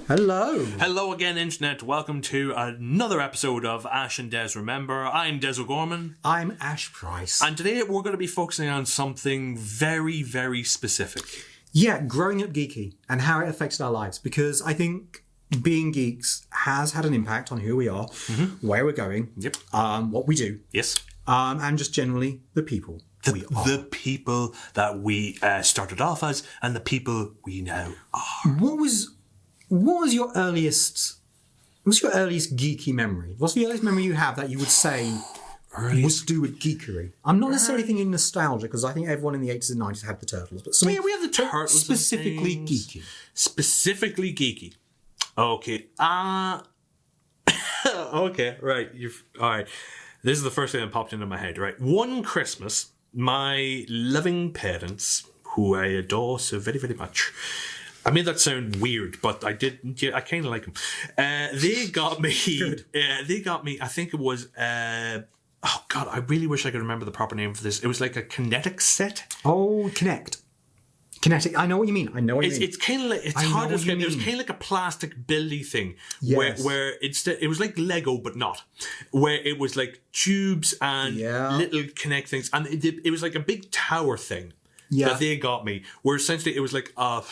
Hello. Hello again, Internet. Welcome to another episode of Ash and Des Remember. I'm Des O'Gorman. I'm Ash Price. And today we're going to be focusing on something very, very specific. Yeah, growing up geeky and how it affected our lives. Because I think being geeks has had an impact on who we are, where we're going, what we do. Yes. And just generally the people we are. The people that we started off as and the people we now are. What was your earliest geeky memory? What's the earliest memory you have that you would say was to do with geekery? I'm not necessarily thinking nostalgia, because I think everyone in the 80s and 90s had the Turtles. But something we have the Turtles. Specifically geeky. Specifically geeky. Okay. Okay, right. All right. This is the first thing that popped into my head, right? One Christmas, my loving parents, who I adore so very, very much, I made that sound weird, but I kind of like them. They got me. I think it was. Oh God, I really wish I could remember the proper name for this. It was like a kinetic set. Oh, Kinect. Kinetic. I know what you mean. It's kind of like, it's hard to describe. It was kind of like a plastic buildy thing, where it was like Lego but not, where it was like tubes and little Kinect things, and it was like a big tower thing that they got me, where essentially it was like a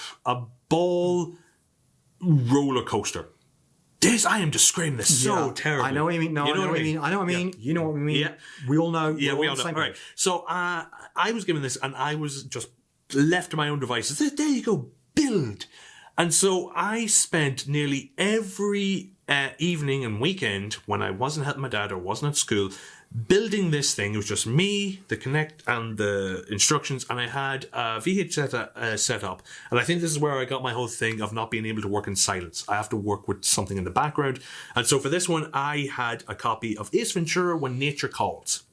ball roller coaster. I am describing this so terribly. I know what you mean. No, I know what you mean. I know what I mean. You know what we mean. Yeah. We all know. Yeah, we all know. All right. So I was given this, and I was just left to my own devices. There you go, build. And so I spent nearly every evening and weekend when I wasn't helping my dad or wasn't at school building this thing. It was just me, the Kinect, and the instructions, and I had a VHS set up. And I think this is where I got my whole thing of not being able to work in silence. I have to work with something in the background. And so for this one, I had a copy of Ace Ventura: When Nature Calls.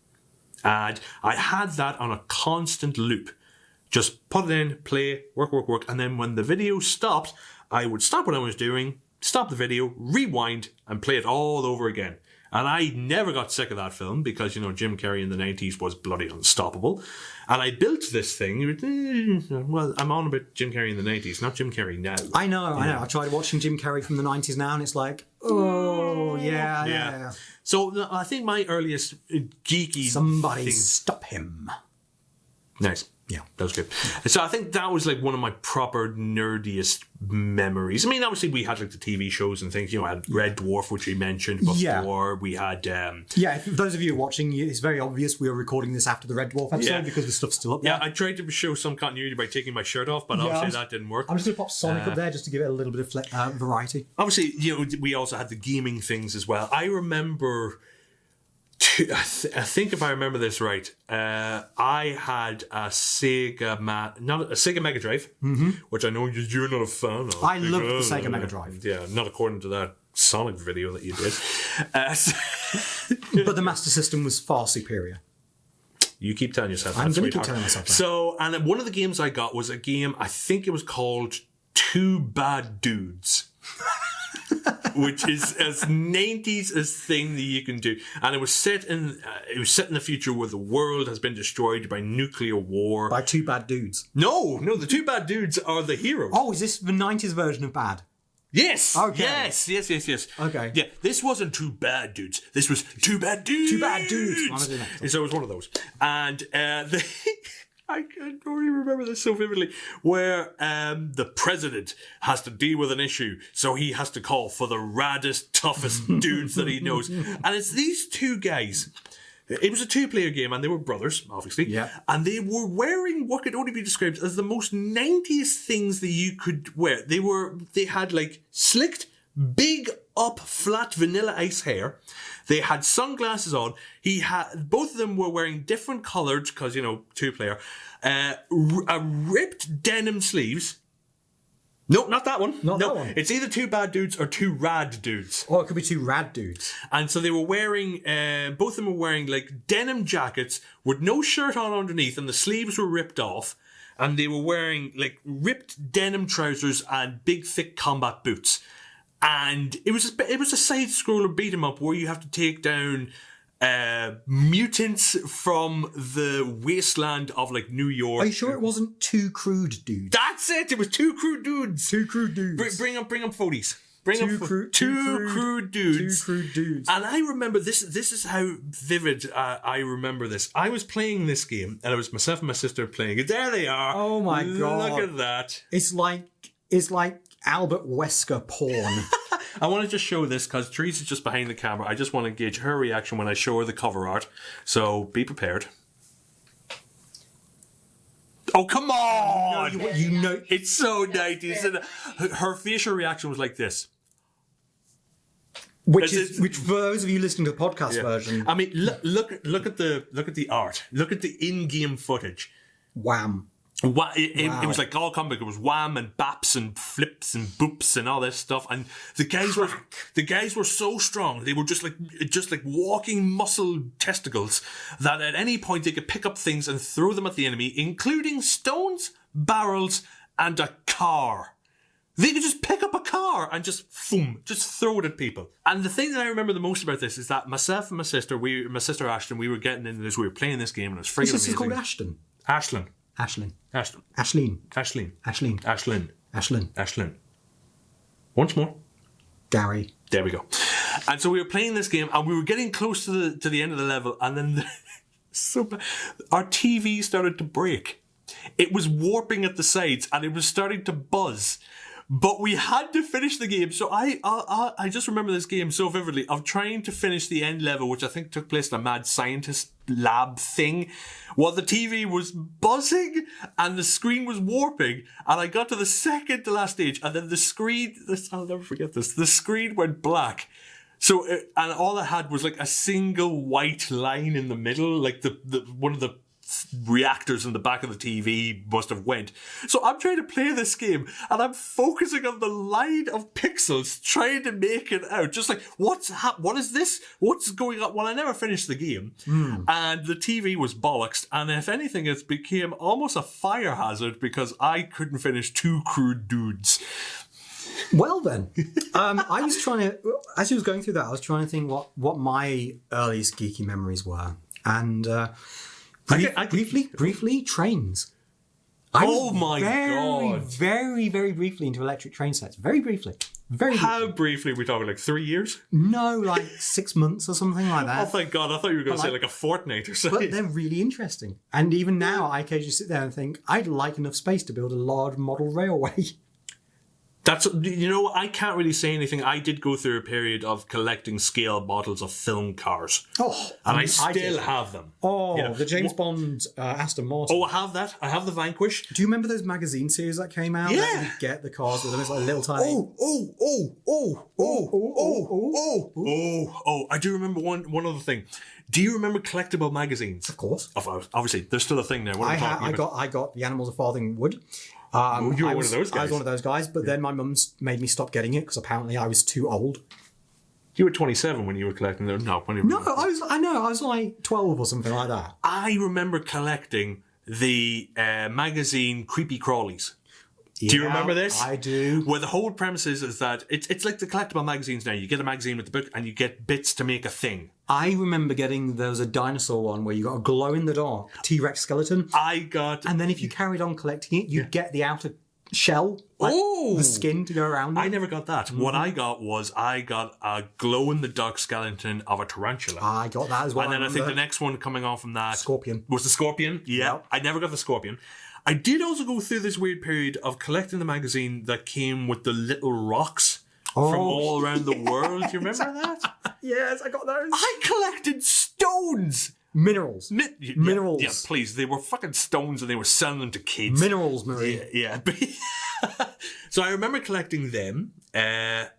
And I had that on a constant loop. Just put it in, play, work, and then when the video stopped, I would stop what I was doing, stop the video, rewind, and play it all over again. And I never got sick of that film because, Jim Carrey in the 90s was bloody unstoppable. And I built this thing. Well, I'm on about Jim Carrey in the 90s, not Jim Carrey now. I know. I tried watching Jim Carrey from the 90s now, and it's like, oh, yeah. So I think my earliest geeky Somebody stop him. Nice. Yeah, that was good. So I think that was like one of my proper nerdiest memories. I mean, obviously we had like the TV shows and things. I had Red Dwarf, which we mentioned before. Yeah. We had... for those of you watching, it's very obvious we are recording this after the Red Dwarf episode because the stuff's still up there. Yeah, I tried to show some continuity by taking my shirt off, but obviously that didn't work. I'm just going to pop Sonic up there just to give it a little bit of variety. Obviously, we also had the gaming things as well. I remember... I think if I remember this right, I had a Sega Mega Drive, which I know you're not a fan of. I love the Sega Mega Drive. Yeah, not according to that Sonic video that you did. But the Master System was far superior. You keep telling yourself that. I'm going to keep telling myself that. So, and one of the games I got was a game, I think it was called Two Bad Dudes. Which is as 90s as thing that you can do, and it was set in the future where the world has been destroyed by nuclear war by two bad dudes. No, the two bad dudes are the heroes. Oh, is this the 90s version of bad? Yes. Okay. Yes. Okay. Yeah, this wasn't two bad dudes. This was two bad dudes. Two bad dudes. So it was one of those, and I don't even remember this so vividly, where the president has to deal with an issue, so he has to call for the raddest, toughest dudes that he knows. And it's these two guys. It was a two-player game, and they were brothers, obviously. Yeah. And they were wearing what could only be described as the most 90s things that you could wear. They had like slicked, big up flat vanilla ice hair. They had sunglasses on. Both of them were wearing different colours because, two-player. Ripped denim sleeves. No, not that one. Not that one. It's either two bad dudes or two rad dudes. Or it could be two rad dudes. And so they were wearing, both of them were wearing like denim jackets with no shirt on underneath, and the sleeves were ripped off. And they were wearing like ripped denim trousers and big thick combat boots. And it was a side scroller beat 'em up where you have to take down mutants from the wasteland of like New York. Are you sure it wasn't two crude dudes? That's it. It was two crude dudes. Two crude dudes. Bring up photos. Two crude dudes. Two crude dudes. And I remember this is how vivid I remember this. I was playing this game, and it was myself and my sister playing it. There they are. Oh my God. Look at that. It's like Albert Wesker porn. I want to just show this because Teresa's just behind the camera. I just want to gauge her reaction when I show her the cover art. So be prepared. Oh, come on! You know. It's so 90s. And her facial reaction was like this. Which for those of you listening to the podcast version. I mean, look at the art. Look at the in-game footage. Wham. It was like all comic. It was wham and baps and flips and boops and all this stuff. And the guys were so strong. They were just like walking muscle testicles that at any point they could pick up things and throw them at the enemy, including stones, barrels, and a car. They could just pick up a car and just throw it at people. And the thing that I remember the most about this is that myself and my sister Ashton, we were getting into this. We were playing this game and it was freaking amazing. This is called Ashton. Ashlyn. Once more. Gary. There we go. And so we were playing this game and we were getting close to the end of the level, and then our TV started to break. It was warping at the sides and it was starting to buzz. But we had to finish the game. So I just remember this game so vividly of trying to finish the end level, which I think took place in a mad scientist lab thing, while the TV was buzzing and the screen was warping. And I got to the second to last stage, and then the screen, I'll never forget this, the screen went black. So, and all I had was like a single white line in the middle, like the one of the reactors in the back of the TV must have went. So I'm trying to play this game and I'm focusing on the line of pixels trying to make it out. Just like, what is this? What's going on? Well, I never finished the game and the TV was bollocks, and if anything it became almost a fire hazard because I couldn't finish Two Crude Dudes. Well then, I was trying to, as you was going through that, I was trying to think what my earliest geeky memories were. And briefly, trains. Oh my God. Very, very briefly into electric train sets. Very briefly. How briefly? We're talking like 3 years? No, like 6 months or something like that. Oh, thank God. I thought you were going to say like a fortnight or something. But they're really interesting. And even now, I occasionally sit there and think, I'd like enough space to build a large model railway. That's, I can't really say anything. I did go through a period of collecting scale models of film cars. Oh, and I still have them. Oh, the James Bond Aston Martin. Oh, I have that. I have the Vanquish. Do you remember those magazine series that came out? Yeah. That you get the cars with them. It's like little tiny. I do remember one other thing. Do you remember collectible magazines? Of course. Obviously, there's still a thing there. What I got The Animals of Farthing Wood. You were one of those guys. I was one of those guys, but then my mum's made me stop getting it because apparently I was too old. You were 27 when you were collecting them. No, I was like 12 or something like that. I remember collecting the magazine Creepy Crawlies. Do you remember this? I do. Where the whole premise is that it's like the collectible magazines now. You get a magazine with the book and you get bits to make a thing. I remember there was a dinosaur one where you got a glow-in-the-dark T-Rex skeleton. And then if you carried on collecting it, you'd get the outer shell, the skin to go around it. I never got that. What I got was a glow-in-the-dark skeleton of a tarantula. I got that as well. And then I think the next one coming on from that... Scorpion. Was the scorpion? Yeah. Yep. I never got the scorpion. I did also go through this weird period of collecting the magazine that came with the little rocks from all around the world. Do you remember that? Yes, I got those. I collected stones. Minerals. Minerals. Yeah, please. They were fucking stones and they were selling them to kids. Minerals, Marie. Yeah. So I remember collecting them. I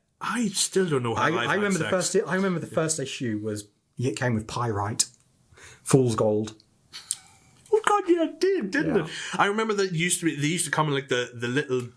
still don't know how I remember the first issue it came with pyrite. Fool's gold. Oh God, yeah, it did, didn't it? I remember that they used to come in like the little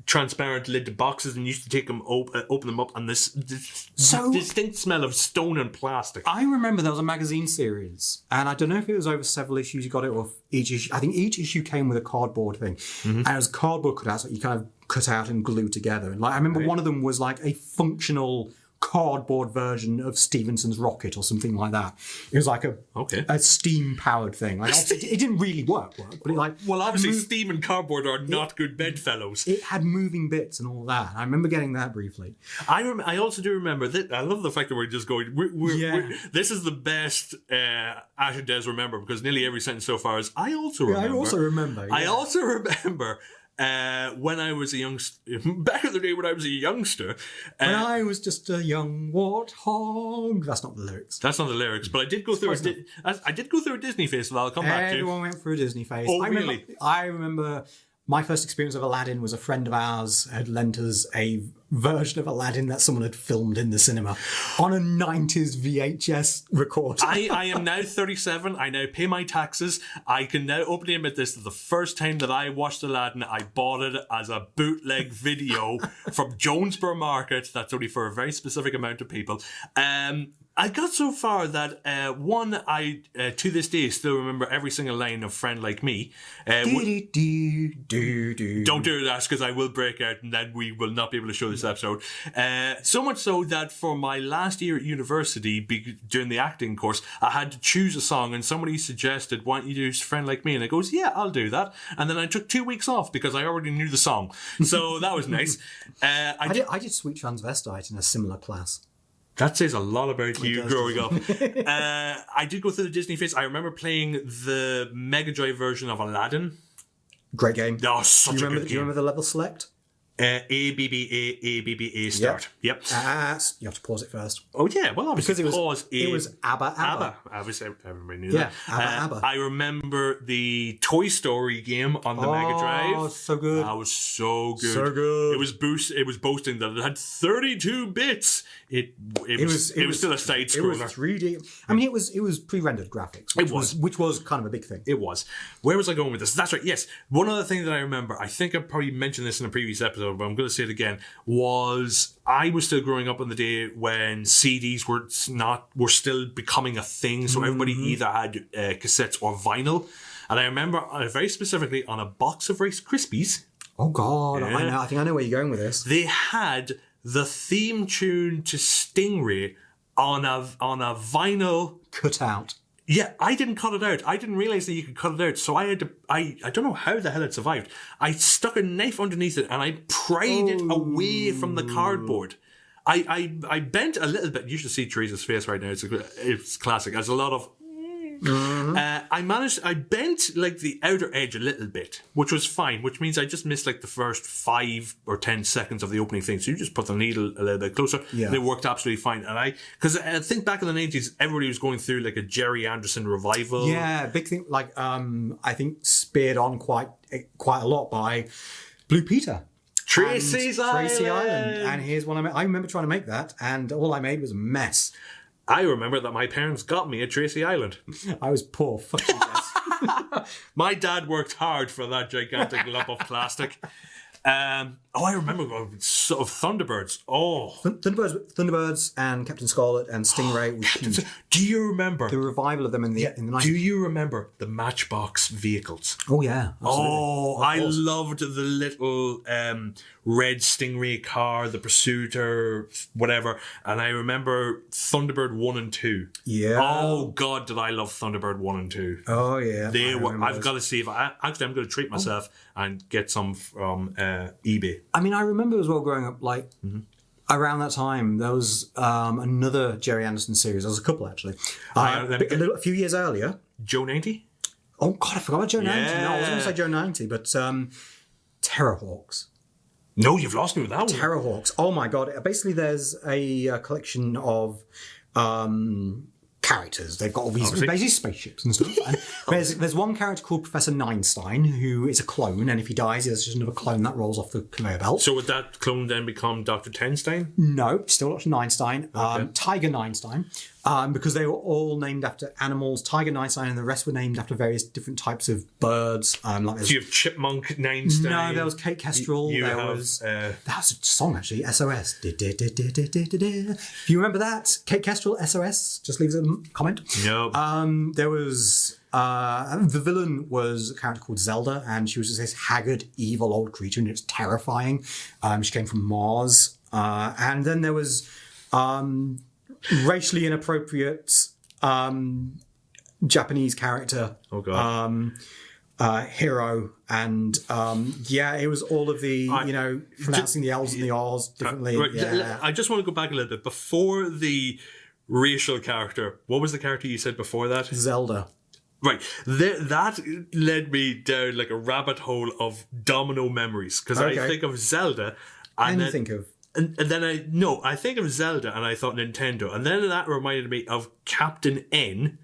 transparent lid boxes, and you used to take them, open them up, and this distinct smell of stone and plastic. I remember there was a magazine series, and I don't know if it was over several issues you got it, or each issue. I think each issue came with a cardboard thing, and it was cardboard cutouts that you kind of cut out and glue together. And like I remember one of them was like a functional cardboard version of Stevenson's rocket or something like that. It was like a steam-powered thing. Like, it didn't really work, but it like... Well, obviously, steam and cardboard are not good bedfellows. It had moving bits and all that. I remember getting that briefly. I also do remember that. I love the fact that we're just going. This is the best Ash and Des remember, because nearly every sentence so far is I also remember. I also remember. Yeah. I also remember when I was a youngster. Back in the day when I was a youngster. When I was just a young warthog. That's not the lyrics. That's not the lyrics. But I did go through. I did go through a Disney phase. That I'll come back to. Everyone went through a Disney phase. Oh, really? I remember. My first experience of Aladdin was a friend of ours had lent us a version of Aladdin that someone had filmed in the cinema on a 90s VHS recorder. I am now 37. I now pay my taxes. I can now openly admit this. The first time that I watched Aladdin, I bought it as a bootleg video from Jonesborough Market. That's only for a very specific amount of people. I got so far that I to this day still remember every single line of "Friend Like Me." Don't do that, because I will break out, and then we will not be able to show this episode. So much so that for my last year at university, during the acting course, I had to choose a song, and somebody suggested, "Why don't you do "Friend Like Me?" And I goes, "Yeah, I'll do that." And then I took 2 weeks off because I already knew the song, so that was nice. I did Sweet Transvestite in a similar class. That says a lot about you growing up. I did go through the Disney phase. I remember playing the Mega Drive version of Aladdin. Great game. Oh, such a good game. Do you remember the level select? A start. Yep. You have to pause it first. Oh yeah, well obviously because it was ABBA. Obviously, everybody knew that. ABBA. I remember the Toy Story game on the Mega Drive. Oh, so good. That was so good. So good. It was boasting that it had 32 bits. It was still a side scroller. It was 3D. I mean, it was pre-rendered graphics. Which was kind of a big thing. It was. Where was I going with this? That's right. Yes. One other thing that I remember, I think I probably mentioned this in a previous episode, but I'm going to say it again, was I was still growing up on the day when CDs were still becoming a thing. So everybody either had cassettes or vinyl. And I remember very specifically on a box of Rice Krispies. Oh God, yeah. I think I know where you're going with this. They had the theme tune to Stingray on a vinyl cut out. Yeah, I didn't cut it out. I didn't realize that you could cut it out. So I had to, I don't know how the hell it survived. I stuck a knife underneath it and I pried it away from the cardboard. I bent a little bit. You should see Teresa's face right now. It's classic. There's a lot of... I bent like the outer edge a little bit, which was fine, which means I just missed like the first 5 or 10 seconds of the opening thing. So you just put the needle a little bit closer. Yeah. And it worked absolutely fine. And because I think back in the 90s, everybody was going through like a Jerry Anderson revival. Yeah, big thing. Like, I think speared on quite a lot by Blue Peter. Tracy Island. And here's what I remember trying to make that, and all I made was a mess. I remember that my parents got me at Tracy Island. I was poor. Fuck you guys. My dad worked hard for that gigantic lump of plastic. I remember sort of Thunderbirds. Oh, Thunderbirds and Captain Scarlet and Stingray. Do you remember the revival of them in the 90s? Do you remember the Matchbox vehicles? Oh yeah. Absolutely. Oh, I loved the little red Stingray car, the Pursuit or whatever. And I remember Thunderbird 1 and 2. Yeah. Oh God, did I love Thunderbird 1 and 2? Oh yeah. I've got to see if I'm going to treat myself and get some from eBay. I mean, I remember as well growing up, like, around that time, there was another Jerry Anderson series. There was a couple, actually. A few years earlier. Joe 90? Oh, God, I forgot about Joe 90. No, I was going to say Joe 90, but Terrorhawks. No, you've lost me with that one. Terrorhawks. Oh, my God. Basically, there's a collection of... characters. They've got all these basically spaceships and stuff. And there's one character called Professor Neinstein who is a clone, and if he dies, there's just another clone that rolls off the conveyor belt. So would that clone then become Dr. Tenstein? No, still Dr. Neinstein. Tiger Neinstein. Because they were all named after animals. Tiger Neinstein and the rest were named after various different types of birds. So you have Chipmunk Neinstein. No, there was Kate Kestrel. That was a song, actually. SOS. Do you remember that? Kate Kestrel, SOS? Just leave a comment. No. There was... the villain was a character called Zelda, and she was just this haggard, evil old creature, and it's terrifying. She came from Mars. And then there was... racially inappropriate Japanese character. Oh god. Hero, and it was all of the pronouncing the L's and the R's differently. Right. Yeah. I just want to go back a little bit before the racial character. What was the character you said before that? Zelda. Right, that led me down like a rabbit hole of domino memories because I think of Zelda, and then, think of. And then I think of Zelda, and I thought Nintendo, and then that reminded me of Captain N.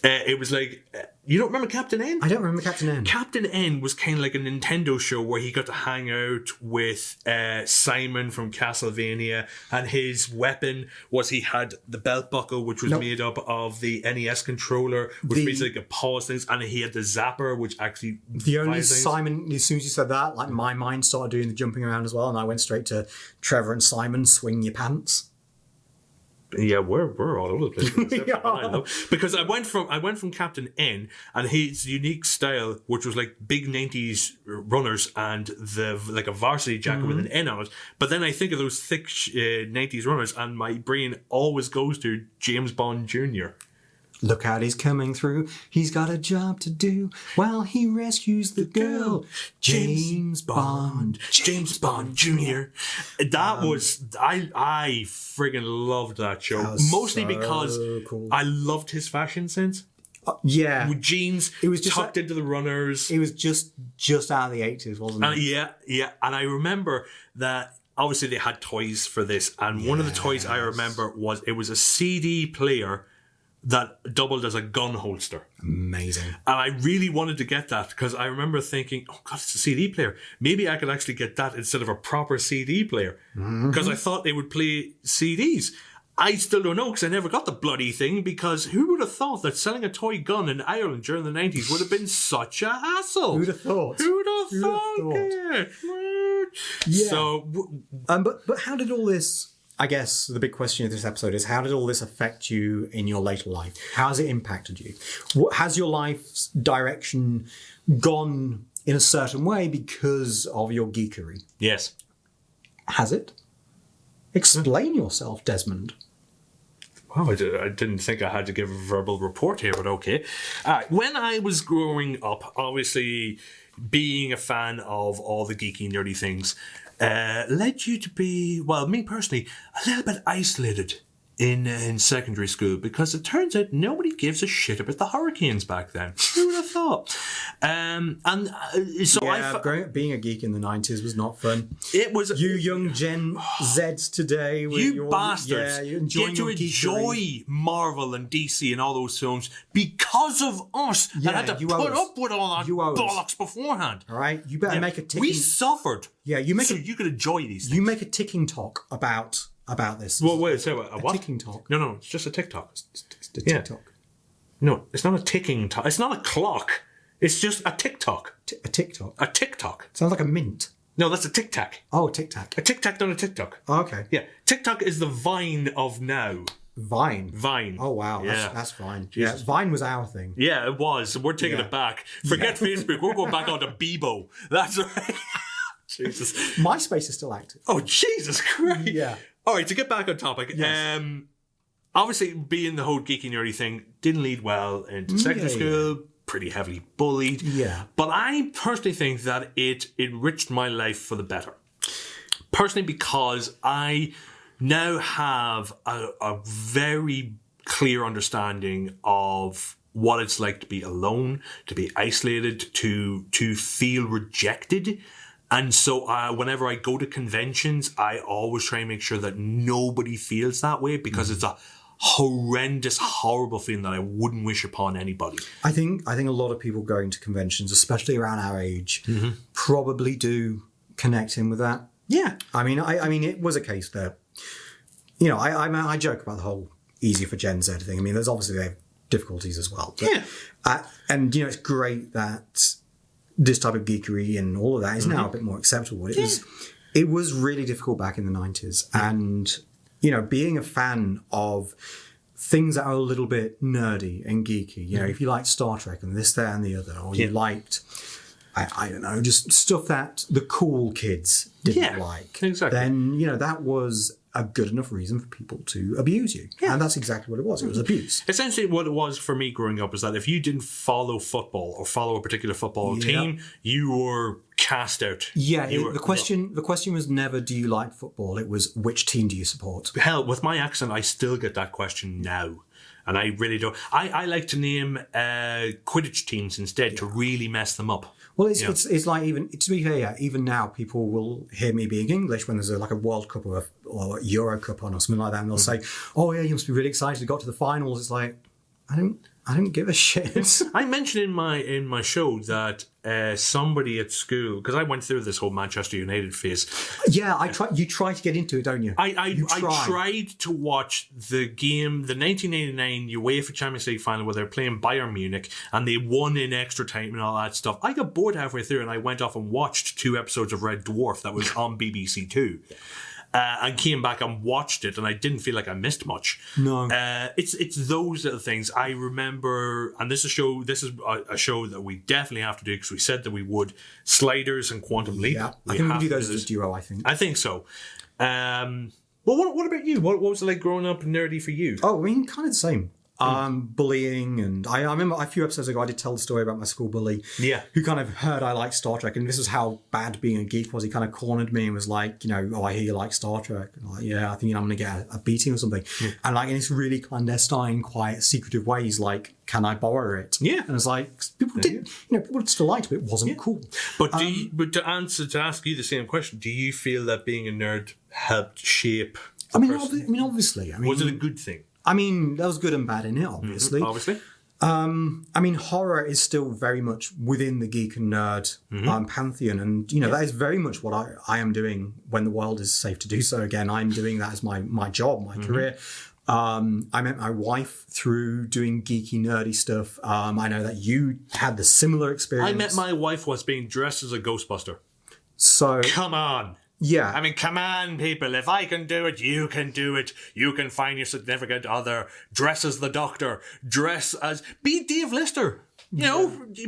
It was like, you don't remember Captain N? I don't remember Captain N. Captain N was kind of like a Nintendo show where he got to hang out with Simon from Castlevania, and his weapon was he had the belt buckle, which was made up of the NES controller, which basically could pause things, and he had the zapper, which actually the only Simon. As soon as you said that, like my mind started doing the jumping around as well, and I went straight to Trevor and Simon swing your pants. Yeah, we're all over the place with this episode, because I went from Captain N and his unique style, which was like big 90s runners and like a varsity jacket with an N on it. But then I think of those thick 90s runners, and my brain always goes to James Bond Jr. Look out, he's coming through. He's got a job to do while he rescues the girl. James Bond. James Bond Jr. That was... I friggin' loved that show. Mostly because cool. I loved his fashion sense. Yeah. With jeans it was just tucked into the runners. It was just out of the 80s, wasn't it? Yeah. And I remember that... Obviously, they had toys for this. And one of the toys I remember was... It was a CD player that doubled as a gun holster. Amazing. And I really wanted to get that because I remember thinking, oh God, it's a CD player. Maybe I could actually get that instead of a proper CD player. Because I thought they would play CDs. I still don't know because I never got the bloody thing, because who would have thought that selling a toy gun in Ireland during the 90s would have been such a hassle? Who'd have thought? Who'd have thought? Yeah. So, but how did all this... I guess the big question of this episode is, how did all this affect you in your later life? How has it impacted you? Has your life's direction gone in a certain way because of your geekery? Yes. Has it? Explain yourself, Desmond. Wow, I didn't think I had to give a verbal report here, but okay. When I was growing up, obviously being a fan of all the geeky, nerdy things led you to be, well, me personally, a little bit isolated in secondary school, because it turns out nobody gives a shit about the hurricanes back then. Who would have thought? Growing up being a geek in the 90s was not fun. It was... You young Gen Zs today... You bastards get to enjoy Marvel and DC and all those films because of us and had to put up with all that bollocks beforehand. All right? You better make a ticking... We suffered. Yeah, you could enjoy these things. You make a ticking talk about this. Well, wait, so a what? Ticking talk. No, it's just a TikTok. It's a TikTok. No, it's not a ticking talk. It's not a clock. It's just a TikTok. A TikTok? A TikTok. Sounds like a mint. No, that's a Tic Tac. Oh, Tic Tac. A Tic Tac, not a TikTok. Oh, okay. Yeah, TikTok is the Vine of now. Vine. Oh, wow. Yeah. That's Vine. Jesus. Yeah, Vine was our thing. Yeah, it was. We're taking it back. Forget Facebook. We're going back onto Bebo. That's right. Jesus. MySpace is still active. Oh, Jesus Christ. Yeah. All right, to get back on topic. Yes. Obviously, being the whole geeky nerdy thing didn't lead well into secondary school. Pretty heavily bullied. Yeah. But I personally think that it enriched my life for the better. Personally, because I now have a very clear understanding of what it's like to be alone, to be isolated, to feel rejected. And so whenever I go to conventions, I always try and make sure that nobody feels that way, because it's a horrendous, horrible feeling that I wouldn't wish upon anybody. I think a lot of people going to conventions, especially around our age, probably do connect in with that. Yeah. I mean, it was a case that, you know, I joke about the whole easy for Gen Z thing. I mean, there's obviously difficulties as well. But, yeah. And, you know, it's great that this type of geekery and all of that is now a bit more acceptable. It was really difficult back in the 90s. And, you know, being a fan of things that are a little bit nerdy and geeky, you know, if you liked Star Trek and this, that and the other, or you liked, I don't know, just stuff that the cool kids didn't like, exactly. then, you know, that was a good enough reason for people to abuse you. Yeah. And that's exactly what it was. It was abuse. Essentially, what it was for me growing up is that if you didn't follow football or follow a particular football team, you were cast out. Yeah, the question was never, do you like football? It was, which team do you support? Hell, with my accent, I still get that question now. And I really don't. I like to name Quidditch teams instead to really mess them up. Well, it's like, even to be fair, even now people will hear me being English when there's like a World Cup or a Euro Cup on or something like that, and they'll say, "Oh yeah, you must be really excited. You got to the finals." It's like, I don't give a shit. I mentioned in my show that somebody at school, because I went through this whole Manchester United phase. Yeah, you try to get into it, don't you? I tried to watch the game, the 1989 UEFA Champions League final where they were playing Bayern Munich and they won in extra time and all that stuff. I got bored halfway through and I went off and watched 2 episodes of Red Dwarf that was on BBC Two. And came back and watched it, and I didn't feel like I missed much. No, it's those little things I remember. And this is a show that we definitely have to do because we said that we would. Sliders and Quantum Leap. Yeah, I think we do those as a duo. I think so. Well, what about you? What was it like growing up nerdy for you? Oh, I mean, kind of the same. Bullying, and I remember a few episodes ago I did tell the story about my school bully who kind of heard I liked Star Trek, and this was how bad being a geek was. He kind of cornered me and was like, oh, I hear you like Star Trek, and I'm like, yeah, I think I'm going to get a beating or something. And like in this really clandestine, quiet, secretive way, he's like, can I borrow it? Yeah. And it's like, people people still liked it, but it wasn't cool. But to ask you the same question, do you feel that being a nerd helped shape obviously. Was it a good thing? I mean, there was good and bad in it, obviously. Obviously. I mean, horror is still very much within the geek and nerd pantheon. And, that is very much what I am doing when the world is safe to do so again. I'm doing that as my job, my career. I met my wife through doing geeky, nerdy stuff. I know that you had the similar experience. I met my wife was being dressed as a Ghostbuster. So... Come on. Yeah. I mean, come on, people. If I can do it, you can do it. You can find your significant other. Dress as the Doctor. Be Dave Lister.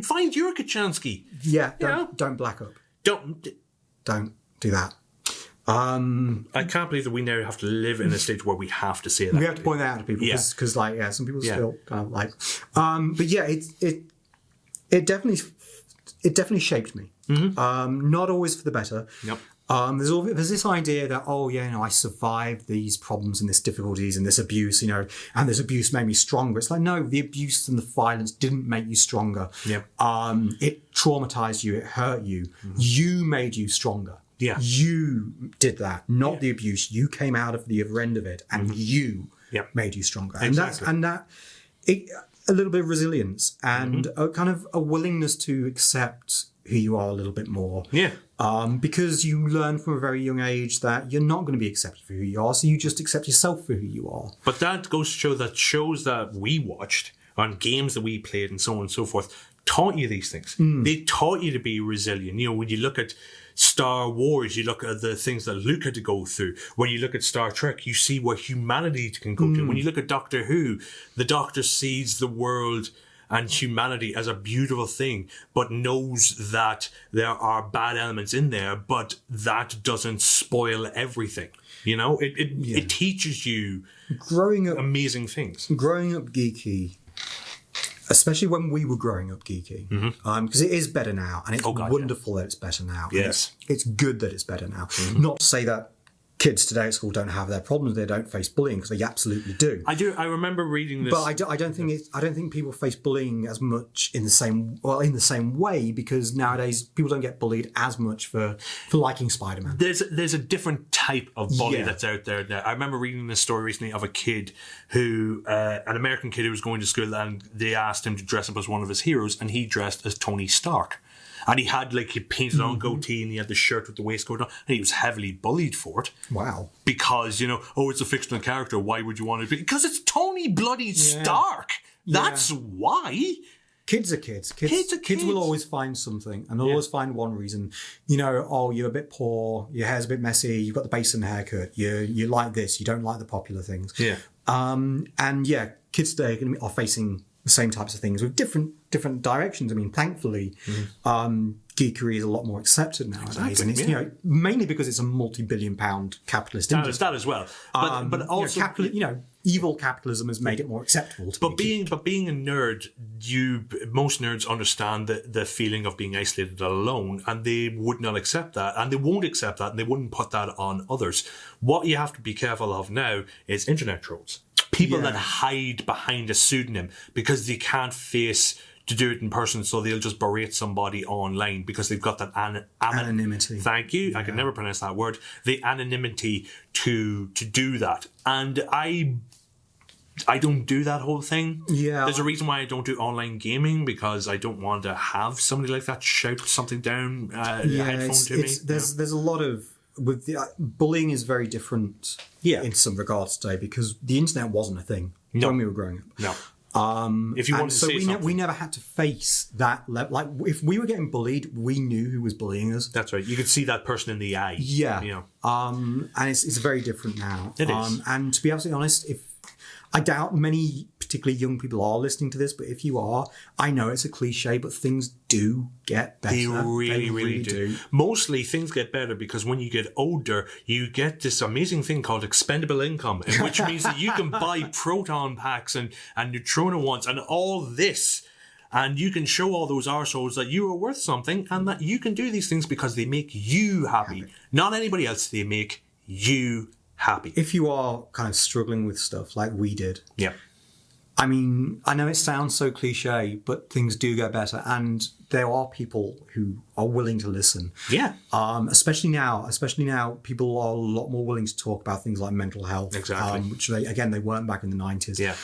Find your Kachansky. Yeah, don't black up. Don't do that. I can't believe that we now have to live in a stage where we have to say that. We have to point that out to people because, some people still kind of like. But yeah, it definitely shaped me. Not always for the better. Yep. There's this idea that, I survived these problems and these difficulties and this abuse, and this abuse made me stronger. It's like, no, the abuse and the violence didn't make you stronger. Yep. It traumatized you. It hurt you. You made you stronger. Yeah. You did that, not the abuse. You came out of the other end of it, and you made you stronger. Exactly. And a little bit of resilience and a kind of a willingness to accept who you are a little bit more. Yeah. Because you learn from a very young age that you're not going to be accepted for who you are, so you just accept yourself for who you are. But that goes to show that shows that we watched on games that we played and so on and so forth taught you these things. They taught you to be resilient. When you look at Star Wars, you look at the things that Luke had to go through. When you look at Star Trek, you see what humanity can go through. When you look at Doctor Who, the Doctor sees the world and humanity as a beautiful thing, but knows that there are bad elements in there, but that doesn't spoil everything. It teaches you amazing things. Growing up geeky, especially when we were growing up geeky, because it is better now, and it's wonderful that it's better now. Yes. It's good that it's better now. Not to say that kids today at school don't have their problems, they don't face bullying, because they absolutely do. I remember reading this, but I don't think people face bullying as much in the same way, because nowadays people don't get bullied as much for liking Spider-Man. There's a different type of bully that's out there now. I remember reading this story recently of a kid who an American kid who was going to school, and they asked him to dress up as one of his heroes, and he dressed as Tony Stark. And he had he painted on goatee, and he had the shirt with the waistcoat on, and he was heavily bullied for it. Wow. Because, it's a fictional character, why would you want to be? Because it's Tony bloody Stark. That's why. Kids are kids. Kids will always find something, and they'll always find one reason. You're a bit poor, your hair's a bit messy, you've got the basin haircut, you like this, you don't like the popular things. Yeah. Kids today are facing the same types of things with different directions. I mean, thankfully, geekery is a lot more accepted nowadays, Exactly, and it's mainly because it's a multi-billion-pound capitalist industry. That as well, but also evil capitalism has made it more acceptable. But being a nerd, most nerds understand the feeling of being isolated and alone, and they would not accept that, and they won't accept that, and they wouldn't put that on others. What you have to be careful of now is internet trolls, people that hide behind a pseudonym because they can't face to do it in person, so they'll just berate somebody online because they've got that anonymity. Thank you. I can never pronounce that word. The anonymity to do that, and I don't do that whole thing. Yeah, there's a reason why I don't do online gaming, because I don't want to have somebody like that shout something down headphone to me. There's a lot of bullying is very different. In some regards today, because the internet wasn't a thing when we were growing up. No. If you want to say something, we never had to face that level. Like, if we were getting bullied, we knew who was bullying us. That's right. You could see that person in the eye. Yeah. And it's very different now. It is. And to be absolutely honest, I doubt many, particularly young people, are listening to this, but if you are, I know it's a cliche, but things do get better. They really do. Mostly things get better because when you get older, you get this amazing thing called expendable income, which means that you can buy proton packs and neutrino ones and all this. And you can show all those arseholes that you are worth something and that you can do these things because they make you happy. Not anybody else. They make you happy. If you are kind of struggling with stuff like we did. Yeah. I mean, I know it sounds so cliche, but things do get better. And there are people who are willing to listen. Yeah. Especially now, people are a lot more willing to talk about things like mental health. Exactly. Which they weren't back in the 90s. Yeah.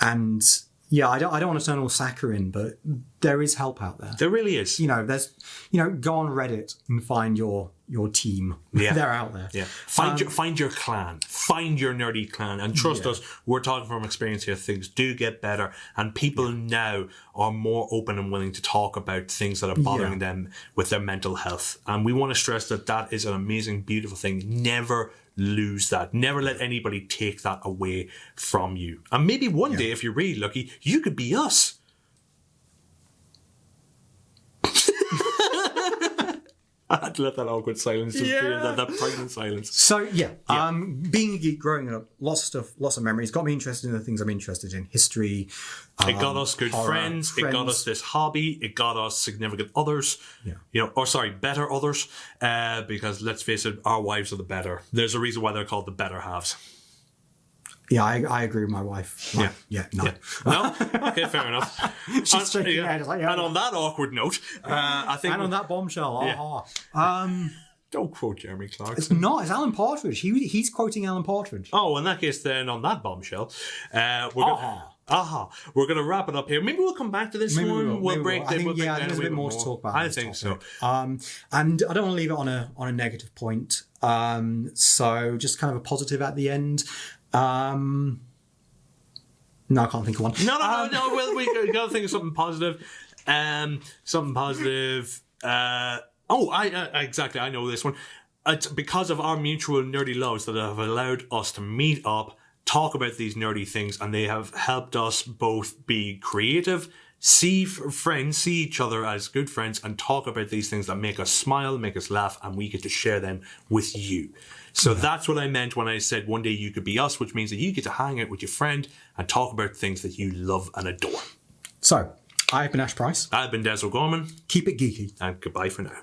And yeah, I don't want to turn all saccharine, but there is help out there. There really is. There's, go on Reddit and find your team. Yeah. They're out there. Yeah. Find your clan. Find your nerdy clan. And trust us, we're talking from experience here. Things do get better. And people now are more open and willing to talk about things that are bothering them with their mental health. And we want to stress that is an amazing, beautiful thing. Never lose that. Never let anybody take that away from you. And maybe one day, if you're really lucky, you could be us. I had to let that awkward silence just be that pregnant silence. So being a geek, growing up, lots of memories, got me interested in the things I'm interested in. History. It got us good friends. It got us this hobby. It got us significant others. Better others. Because let's face it, our wives are the better. There's a reason why they're called the better halves. Yeah, I agree with my wife. No. No? Okay, fair enough. She's shaking her head. And on that awkward note, I think... And on that bombshell, don't quote Jeremy Clarkson. It's not. It's Alan Partridge. He's quoting Alan Partridge. Oh, in that case, then, on that bombshell, we're going to wrap it up here. Maybe we'll come back to this one. We'll break down. I think there's a bit more to talk about. I think so. And I don't want to leave it on a negative point. So just kind of a positive at the end. No, I can't think of one. No. Well, we got to think of something positive. Exactly. I know this one. It's because of our mutual nerdy loves that have allowed us to meet up, talk about these nerdy things, and they have helped us both be creative, see each other as good friends, and talk about these things that make us smile, make us laugh, and we get to share them with you. So that's what I meant when I said one day you could be us, which means that you get to hang out with your friend and talk about things that you love and adore. So, I've been Ash Price. I've been Des O'Gorman. Keep it geeky. And goodbye for now.